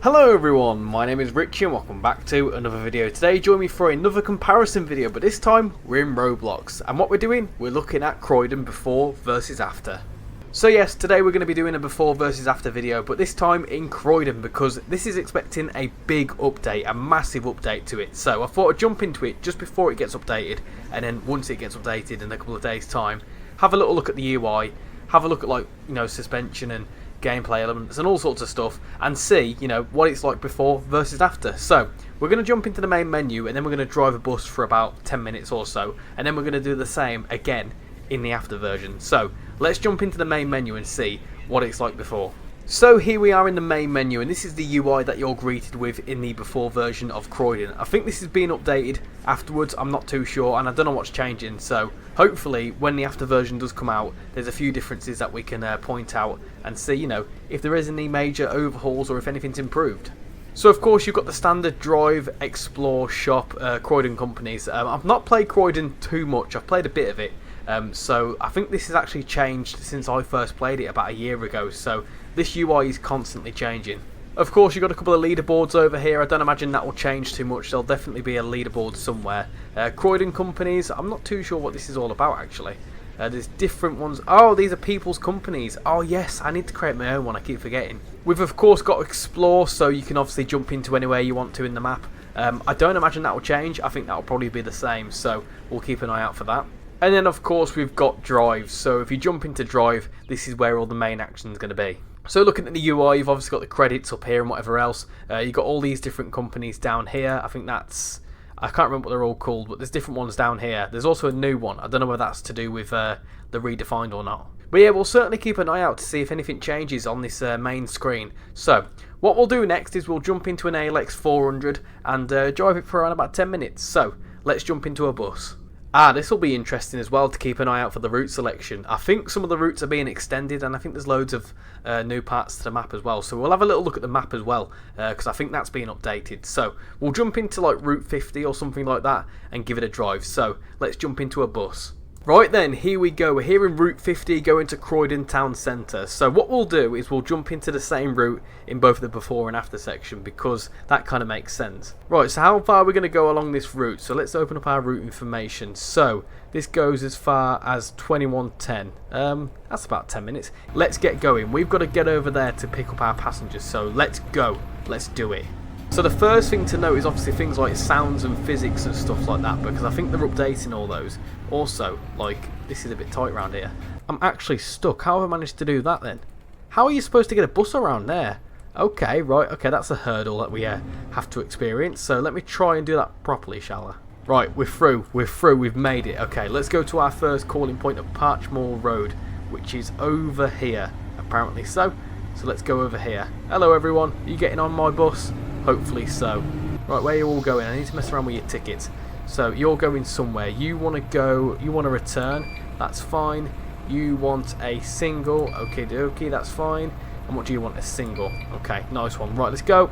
Hello everyone, my name is Richie and welcome back to another video. Today join me for another comparison video, but this time we're in Roblox. And what we're doing, we're looking at Croydon before versus after. So yes, today we're going to be doing a before versus after video, but this time in Croydon because this is expecting a big update, a massive update to it. So I thought I'd jump into it just before it gets updated, and then once it gets updated in a couple of days time, have a little look at the UI, have a look at suspension and gameplay elements and all sorts of stuff, and see what it's like before versus after. So we're going to jump into the main menu, and then we're going to drive a bus for about 10 minutes or so, and then we're going to do the same again in the after version. So let's jump into the main menu and see what it's like before. So here we are in the main menu, and this is the UI that you're greeted with in the before version of Croydon. I think this is being updated afterwards, I'm not too sure, and I don't know what's changing, so hopefully when the after version does come out, there's a few differences that we can point out and see, if there is any major overhauls or if anything's improved. So of course you've got the standard drive, explore, shop, Croydon companies. I've not played Croydon too much, I've played a bit of it. So I think this has actually changed since I first played it about a year ago, so this UI is constantly changing. Of course you've got a couple of leaderboards over here. I don't imagine that will change too much, there'll definitely be a leaderboard somewhere. Croydon companies, I'm not too sure what this is all about actually. There's different ones. Oh, these are people's companies. Oh yes, I need to create my own one, I keep forgetting. We've of course got explore, so you can obviously jump into anywhere you want to in the map. I don't imagine that will change, I think that will probably be the same, so we'll keep an eye out for that. And then of course we've got drive, so if you jump into drive, this is where all the main action is going to be. So looking at the UI, you've obviously got the credits up here and whatever else. You've got all these different companies down here. I think I can't remember what they're all called, but there's different ones down here. There's also a new one. I don't know whether that's to do with the Redefined or not. But yeah, we'll certainly keep an eye out to see if anything changes on this main screen. So what we'll do next is we'll jump into an ALX 400 and drive it for around about 10 minutes. So let's jump into a bus. This will be interesting as well to keep an eye out for the route selection. I think some of the routes are being extended, and I think there's loads of new parts to the map as well. So we'll have a little look at the map as well, because I think that's being updated. So we'll jump into like Route 50 or something like that and give it a drive. So let's jump into a bus. Right then, here we go. We're here in Route 50 going to Croydon Town Centre. So what we'll do is we'll jump into the same route in both the before and after section because that kind of makes sense. Right, so how far are we going to go along this route? So let's open up our route information. So this goes as far as 2110. That's about 10 minutes. Let's get going. We've got to get over there to pick up our passengers. So let's go. Let's do it. So the first thing to note is obviously things like sounds and physics and stuff like that, because I think they're updating all those. Also, this is a bit tight around here. I'm actually stuck. How have I managed to do that then? How are you supposed to get a bus around there? Okay, right, okay, that's a hurdle that we have to experience. So let me try and do that properly, shall I? Right, we're through, we've made it. Okay, let's go to our first calling point of Parchmore Road, which is over here, apparently so. So let's go over here. Hello everyone, are you getting on my bus? Hopefully so. Right, where are you all going? I need to mess around with your tickets. So you're going somewhere. You want to go, you want to return. That's fine. You want a single. Okay, dokie, that's fine. And what do you want? A single. Okay, nice one. Right, let's go.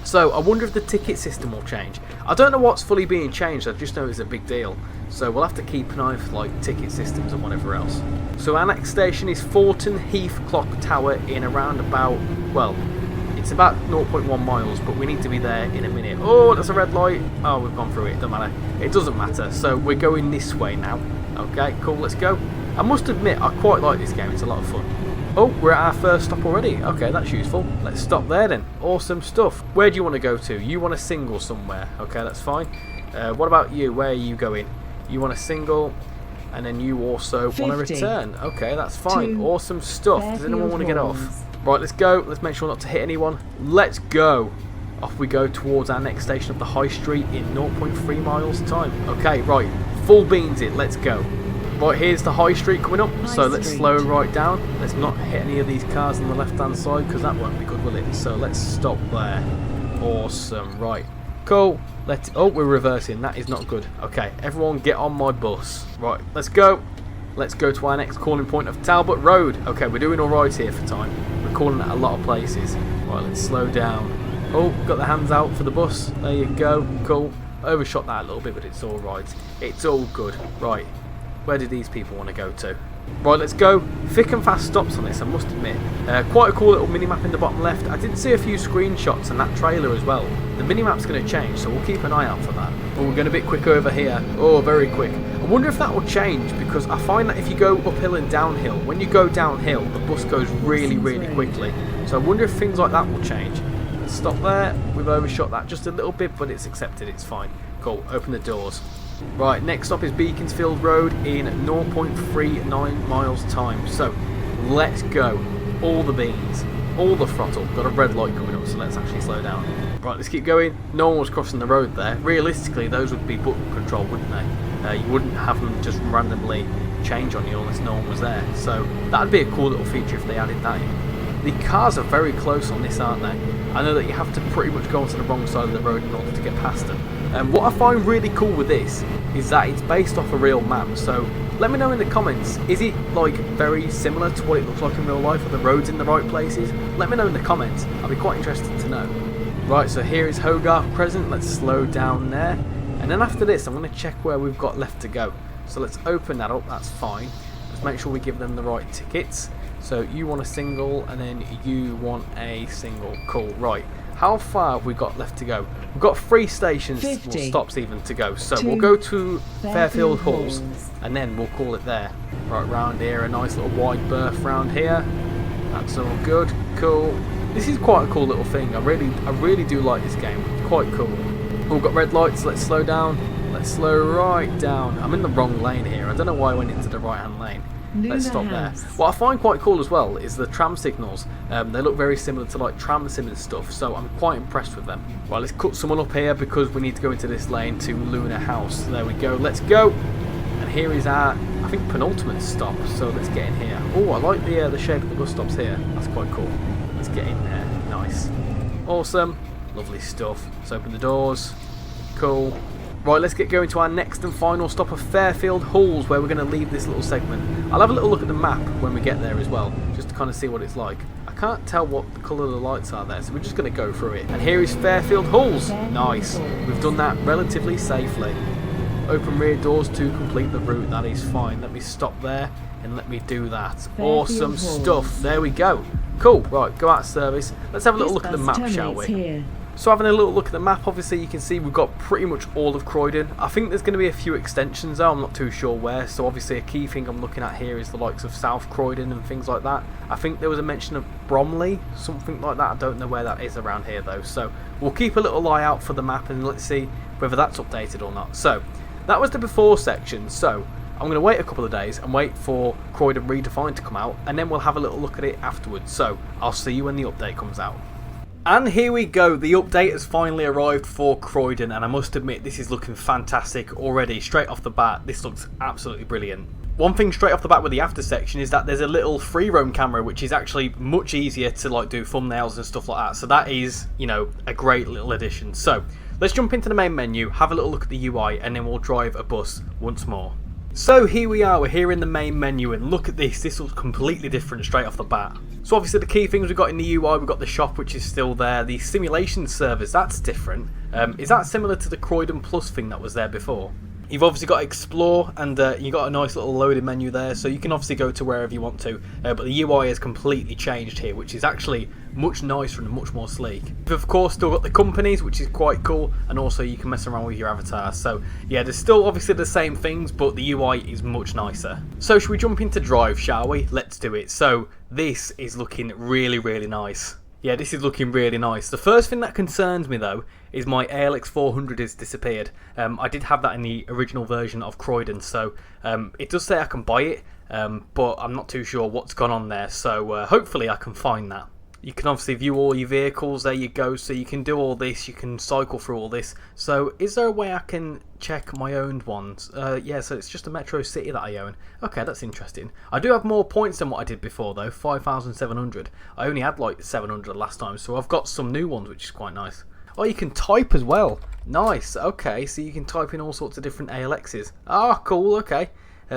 So I wonder if the ticket system will change. I don't know what's fully being changed. I just know it's a big deal. So we'll have to keep an eye for ticket systems and whatever else. So our next station is Thornton Heath Clock Tower in around about, well, it's about 0.1 miles, but we need to be there in a minute. Oh, that's a red light. Oh, we've gone through it. Doesn't matter. It doesn't matter. So we're going this way now. Okay, cool. Let's go. I must admit, I quite like this game. It's a lot of fun. Oh, we're at our first stop already. Okay, that's useful. Let's stop there then. Awesome stuff. Where do you want to go to? You want a single somewhere. Okay, that's fine. What about you? Where are you going? You want a single, and then you also want to return. Okay, that's fine. Awesome stuff. Does anyone want to get off? Right, let's go. Let's make sure not to hit anyone. Let's go. Off we go towards our next station of the High Street in 0.3 miles time. Okay, right. Full beans it. Let's go. Right, here's the High Street coming up. So let's slow right down. Let's not hit any of these cars on the left-hand side because that won't be good, will it? So let's stop there. Awesome. Right. Cool. Oh, we're reversing. That is not good. Okay, everyone get on my bus. Right, let's go. Let's go to our next calling point of Talbot Road. Okay, we're doing alright here for time. We're calling at a lot of places. Right, let's slow down. Oh, got the hands out for the bus. There you go. Cool. Overshot that a little bit, but it's alright. It's all good. Right, where do these people want to go to? Right, let's go. Thick and fast stops on this, I must admit. Quite a cool little mini-map in the bottom left. I did see a few screenshots and that trailer as well. The mini-map's going to change, so we'll keep an eye out for that. But we're going a bit quick over here. Oh, very quick. I wonder if that will change, because I find that if you go uphill and downhill, when you go downhill, the bus goes really, really quickly. So I wonder if things like that will change. Let's stop there. We've overshot that just a little bit, but it's accepted. It's fine. Cool. Open the doors. Right, next stop is Beaconsfield Road in 0.39 miles time. So, let's go. All the beans. All the throttle. Got a red light coming up, so let's actually slow down. Right, let's keep going. No one was crossing the road there. Realistically, those would be button control, wouldn't they? You wouldn't have them just randomly change on you unless no one was there. So, that'd be a cool little feature if they added that in. The cars are very close on this, aren't they? I know that you have to pretty much go onto the wrong side of the road in order to get past them. What I find really cool with this is that it's based off a real map, so let me know in the comments, is it like very similar to what it looks like in real life? Are the roads in the right places? Let me know in the comments, I'll be quite interested to know. Right, so here is Hogarth Crescent, let's slow down there, and then after this I'm going to check where we've got left to go. So let's open that up, that's fine. Let's make sure we give them the right tickets. So you want a single and then you want a single, cool, right. How far have we got left to go? We've got 3 stations, well, stops even to go. So we'll go to Fairfield Halls and then we'll call it there. Right round here, a nice little wide berth round here. That's all good, cool. This is quite a cool little thing. I really do like this game. It's quite cool. We've got red lights, let's slow down. Let's slow right down. I'm in the wrong lane here. I don't know why I went into the right hand lane. Let's stop there. What I find quite cool as well is the tram signals. They look very similar to like tram sim and stuff, so I'm quite impressed with them. Right, let's cut someone up here because we need to go into this lane to Luna House. There we go, let's go. And here is our, I think, penultimate stop, so let's get in here. Oh, I like the shape of the bus stops here. That's quite cool. Let's get in there. Nice. Awesome. Lovely stuff. Let's open the doors. Cool. Right, let's get going to our next and final stop of Fairfield Halls, where we're going to leave this little segment. I'll have a little look at the map when we get there as well, just to kind of see what it's like. I can't tell what the colour of the lights are there, so we're just going to go through it. And here is Fairfield Halls. Nice. We've done that relatively safely. Open rear doors to complete the route. That is fine. Let me stop there and let me do that. Awesome stuff. There we go. Cool. Right, go out of service. Let's have a little look at the map, shall we? So having a little look at the map, obviously you can see we've got pretty much all of Croydon. I think there's going to be a few extensions though, I'm not too sure where. So obviously a key thing I'm looking at here is the likes of South Croydon and things like that. I think there was a mention of Bromley, something like that. I don't know where that is around here though. So we'll keep a little eye out for the map and let's see whether that's updated or not. So that was the before section. So I'm going to wait a couple of days and wait for Croydon Redefined to come out, and then we'll have a little look at it afterwards. So I'll see you when the update comes out. And here we go, the update has finally arrived for Croydon, and I must admit this is looking fantastic already. Straight off the bat, this looks absolutely brilliant. One thing straight off the bat with the after section is that there's a little free roam camera, which is actually much easier to like do thumbnails and stuff like that. So that is, you know, a great little addition. So let's jump into the main menu, have a little look at the UI, and then we'll drive a bus once more. So here we are, we're here in the main menu, and look at this looks completely different straight off the bat. So obviously the key things we've got in the UI, we've got the shop which is still there, the simulation servers, that's different. Is that similar to the Croydon Plus thing that was there before? You've obviously got Explore, and you've got a nice little loading menu there, so you can obviously go to wherever you want to, but the UI has completely changed here, which is actually much nicer and much more sleek. You've of course still got the companies, which is quite cool, and also you can mess around with your avatar. So yeah, there's still obviously the same things, but the UI is much nicer. So should we jump into Drive, shall we? Let's do it. So this is looking really, really nice. Yeah, this is looking really nice. The first thing that concerns me though is my ALX 400 has disappeared. I did have that in the original version of Croydon, so it does say I can buy it, but I'm not too sure what's gone on there, so hopefully I can find that. You can obviously view all your vehicles, there you go, so you can do all this, you can cycle through all this. So is there a way I can check my owned ones? Yeah, so it's just a Metro City that I own. Okay, that's interesting. I do have more points than what I did before though, 5,700. I only had like 700 last time, so I've got some new ones, which is quite nice. Oh, you can type as well. Nice, okay, so you can type in all sorts of different ALXs. Ah, cool, okay.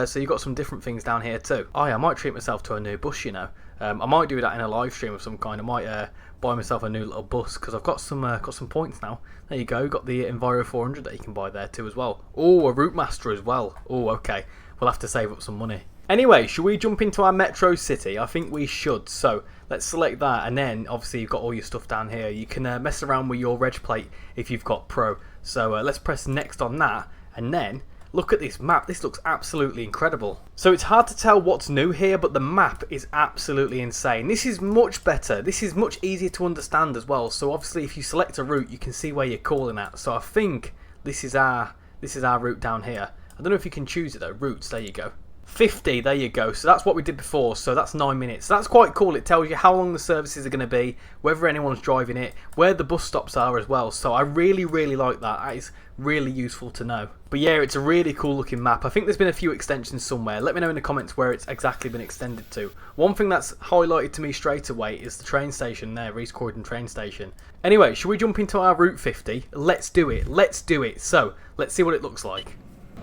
So you've got some different things down here too. Oh yeah, I might treat myself to a new bus, you know. I might do that in a live stream of some kind. I might buy myself a new little bus because I've got some points now. There you go, got the Enviro 400 that you can buy there too as well. Oh, a Route Master as well. Oh, okay. We'll have to save up some money. Anyway, should we jump into our Metro City? I think we should. So let's select that, and then obviously you've got all your stuff down here. You can mess around with your reg plate if you've got Pro. So let's press next on that, and then look at this map. This looks absolutely incredible. So it's hard to tell what's new here, but the map is absolutely insane. This is much better. This is much easier to understand as well. So obviously if you select a route, you can see where you're calling at. So I think this is our route down here. I don't know if you can choose it though. Routes, there you go. 50, there you go. So that's what we did before, so that's 9 minutes. So that's quite cool. It tells you how long the services are going to be, whether anyone's driving it, where the bus stops are as well. So I really like that. That is really useful to know. But yeah, it's a really cool looking map. I think there's been a few extensions somewhere. Let me know in the comments where it's exactly been extended to. One thing that's highlighted to me straight away is the train station there, East Croydon train station. Anyway, should we jump into our Route 50? Let's do it. Let's do it. So let's see what it looks like.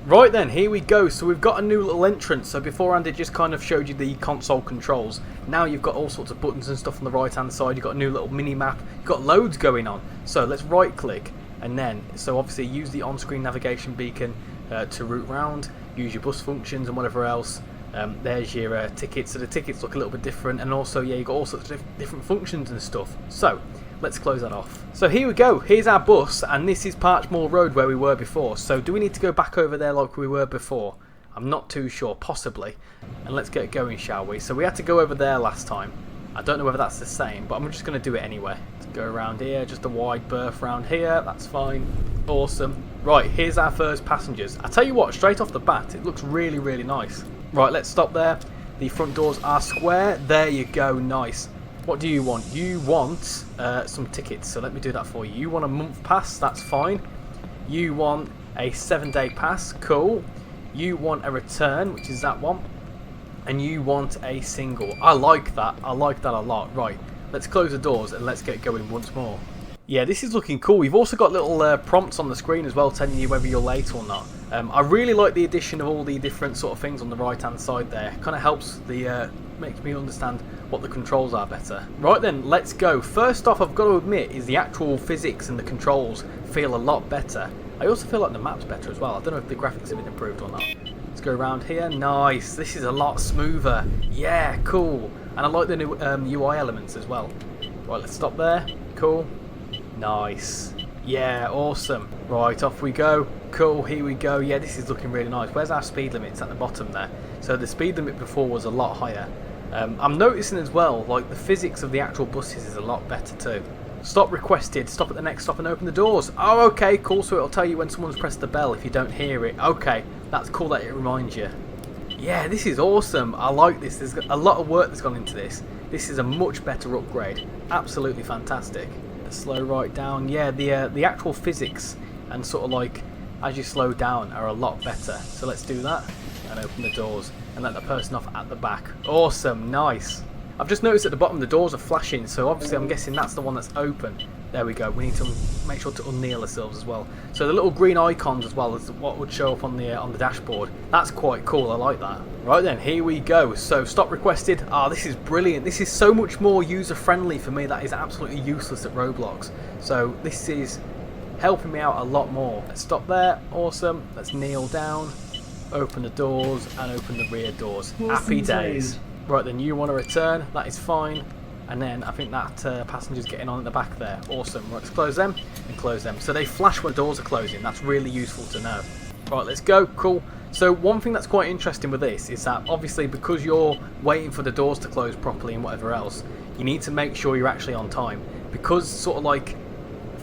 Right then, here we go. So we've got a new little entrance. So beforehand it just kind of showed you the console controls. Now you've got all sorts of buttons and stuff on the right hand side. You've got a new little mini map. You've got loads going on. So let's right click, and then so obviously use the on-screen navigation beacon to route round. Use your bus functions and whatever else. There's your tickets. So the tickets look a little bit different, and also yeah, you've got all sorts of different functions and stuff. So let's close that off. So here we go. Here's our bus, and this is Parchmore Road where we were before. So do we need to go back over there like we were before? I'm not too sure, possibly. And let's get going, shall we? So we had to go over there last time. I don't know whether that's the same, but I'm just going to do it anyway. Let's go around here, just a wide berth around here. That's fine. Awesome. Right, here's our first passengers. I tell you what, straight off the bat, it looks really nice. Right, let's stop there. The front doors are square. There you go, nice. What do you want? You want some tickets, so let me do that for you. You want a month pass, that's fine. You want a 7-day pass, cool. You want a return, which is that one. And you want a single. I like that a lot. Right, let's close the doors and let's get going once more. Yeah, this is looking cool. We've also got little prompts on the screen as well telling you whether you're late or not. I really like the addition of all the different sort of things on the right hand side there. Kind of helps the makes me understand what the controls are better. Right then, let's go. First off, I've got to admit is the actual physics and the controls feel a lot better. I also feel like the map's better as well. I don't know if the graphics have been improved or not. Let's go around here. Nice. This is a lot smoother. Yeah, cool. And I like the new UI elements as well. Right, let's stop there. Cool. Nice. Yeah, awesome. Right, off we go. Cool, here we go. Yeah, this is looking really nice. Where's our speed limit? It's at the bottom there. So the speed limit before was a lot higher. I'm noticing as well, like the physics of the actual buses is a lot better too. Stop requested. Stop at the next stop and open the doors. Oh, okay, cool. So it'll tell you when someone's pressed the bell if you don't hear it. Okay, that's cool that it reminds you. Yeah, this is awesome. I like this. There's a lot of work that's gone into this. This is a much better upgrade. Absolutely fantastic. Slow right down. Yeah, the actual physics and sort of like as you slow down are a lot better. So let's do that and open the doors and let the person off at the back. Awesome, nice. I've just noticed at the bottom the doors are flashing, so obviously I'm guessing that's the one that's open. There we go. We need to make sure to unkneel ourselves as well. So the little green icons as well is what would show up on the dashboard. That's quite cool. I like that. Right then, here we go. So stop requested. Ah, this is brilliant. This is so much more user friendly for me. That is absolutely useless at Roblox. So this is helping me out a lot more. Let's stop there. Awesome. Let's kneel down, open the doors, and open the rear doors. Happy days. Right then, you want to return. That is fine. And then I think that passenger's getting on at the back there. Awesome. Right, let's close them and close them. So they flash when the doors are closing. That's really useful to know. Right, let's go. Cool. So one thing that's quite interesting with this is that obviously because you're waiting for the doors to close properly and whatever else, you need to make sure you're actually on time. Because sort of like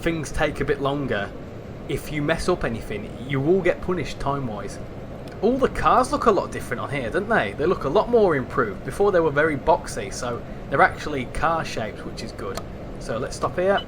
things take a bit longer, if you mess up anything, you will get punished time-wise. All the cars look a lot different on here, don't they? They look a lot more improved. Before they were very boxy, so they're actually car shaped, which is good. So let's stop here.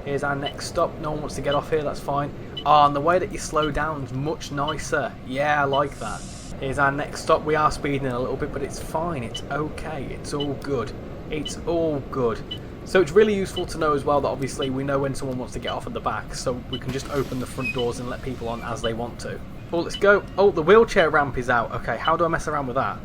Here's our next stop. No one wants to get off here, that's fine. Ah, and the way that you slow down is much nicer. Yeah, I like that. Here's our next stop. We are speeding a little bit, but it's fine. It's okay. It's all good. It's all good. So it's really useful to know as well that obviously we know when someone wants to get off at the back, so we can just open the front doors and let people on as they want to. Oh, let's go. Oh, the wheelchair ramp is out. Okay, how do I mess around with that?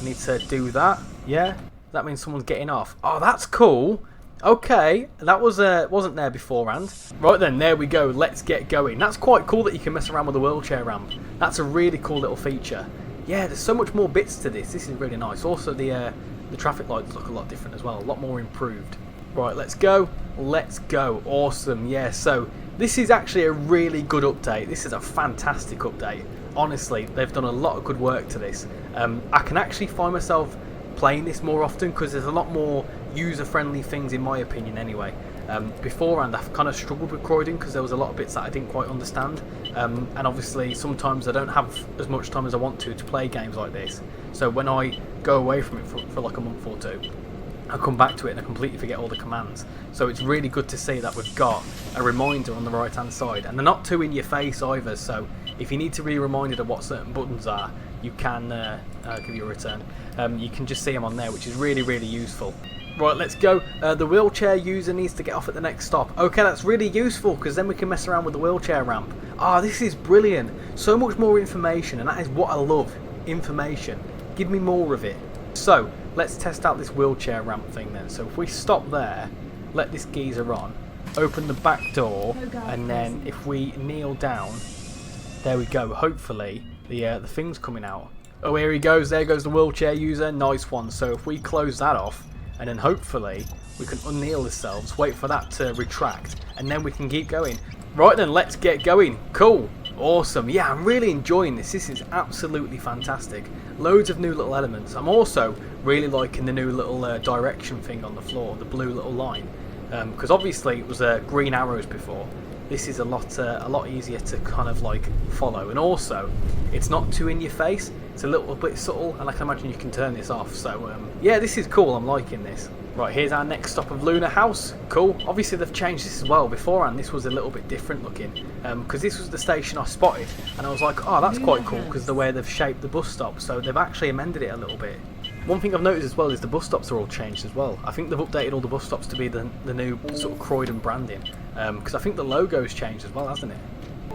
I need to do that. Yeah? That means someone's getting off. Oh, that's cool. Okay, that was wasn't there beforehand. Right then, there we go. Let's get going. That's quite cool that you can mess around with the wheelchair ramp. That's a really cool little feature. yeah, there's so much more bits to this. This is really nice. Also, the traffic lights look a lot different as well, a lot more improved. Right, let's go. Let's go. Awesome. Yeah, so this is actually a really good update. This is a fantastic update. Honestly, they've done a lot of good work to this. I can actually find myself playing this more often because there's a lot more user-friendly things, in my opinion anyway. Beforehand, I've kind of struggled with Croydon because there was a lot of bits that I didn't quite understand, and obviously sometimes I don't have as much time as I want to play games like this. So when I go away from it for like a month or two, I come back to it and I completely forget all the commands. So it's really good to see that we've got a reminder on the right hand side, and they're not too in your face either, so if you need to be reminded of what certain buttons are, you can give you a return. You can just see them on there, which is really, really useful. Right, let's go. The wheelchair user needs to get off at the next stop. Okay, that's really useful because then we can mess around with the wheelchair ramp. Ah, this is brilliant. So much more information, and that is what I love. Information. Give me more of it. So, let's test out this wheelchair ramp thing then. So if we stop there, let this geezer on, open the back door, and then if we kneel down, there we go. Hopefully, the thing's coming out. Oh, here he goes. There goes the wheelchair user. Nice one. So if we close that off, and then hopefully we can unkneel ourselves, wait for that to retract, and then we can keep going. Right then, let's get going. Cool. Awesome. Yeah, I'm really enjoying this. This is absolutely fantastic. Loads of new little elements. I'm also really liking the new little direction thing on the floor, the blue little line, because obviously it was green arrows before. This is a lot easier to kind of like follow, and also it's not too in your face. It's a little bit subtle, and I can imagine you can turn this off. So yeah, this is cool. I'm liking this. Right, here's our next stop of Luna House. Cool. Obviously they've changed this as well. Beforehand this was a little bit different looking, because this was the station I spotted, and I was like, oh, that's quite cool because the way they've shaped the bus stop. So they've actually amended it a little bit. One thing I've noticed as well is the bus stops are all changed as well. I think they've updated all the bus stops to be the new sort of Croydon branding, because I think the logo's changed as well, hasn't it?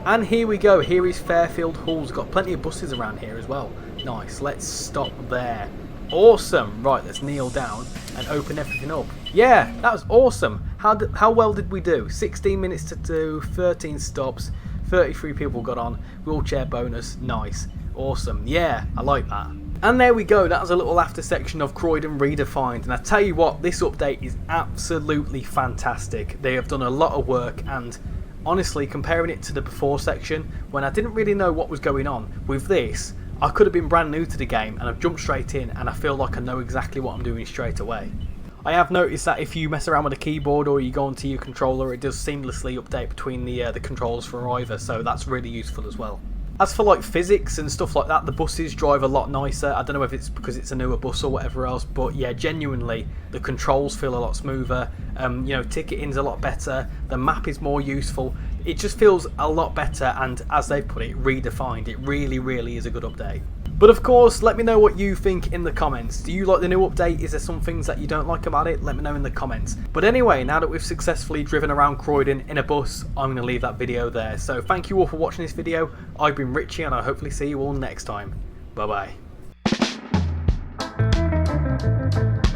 And here we go. Here is Fairfield Halls. Got plenty of buses around here as well. Nice. Let's stop there. Awesome. Right, let's kneel down and open everything up. Yeah, that was awesome. How well did we do? 16 minutes to do, 13 stops, 33 people got on, wheelchair bonus. Nice. Awesome. Yeah, I like that. And there we go, that was a little after section of Croydon Redefined, and I tell you what, this update is absolutely fantastic. They have done a lot of work, and honestly, comparing it to the before section, when I didn't really know what was going on, with this, I could have been brand new to the game, and I've jumped straight in, and I feel like I know exactly what I'm doing straight away. I have noticed that if you mess around with the keyboard or you go onto your controller, it does seamlessly update between the controls for either, so that's really useful as well. As for like physics and stuff like that, the buses drive a lot nicer. I don't know if it's because it's a newer bus or whatever else, but yeah, genuinely, the controls feel a lot smoother. You know, ticketing's a lot better. The map is more useful. It just feels a lot better, and as they put it, redefined. It really, really is a good update. But of course, let me know what you think in the comments. Do you like the new update? Is there some things that you don't like about it? Let me know in the comments. But anyway, now that we've successfully driven around Croydon in a bus, I'm going to leave that video there. So thank you all for watching this video. I've been Richie, and I'll hopefully see you all next time. Bye bye.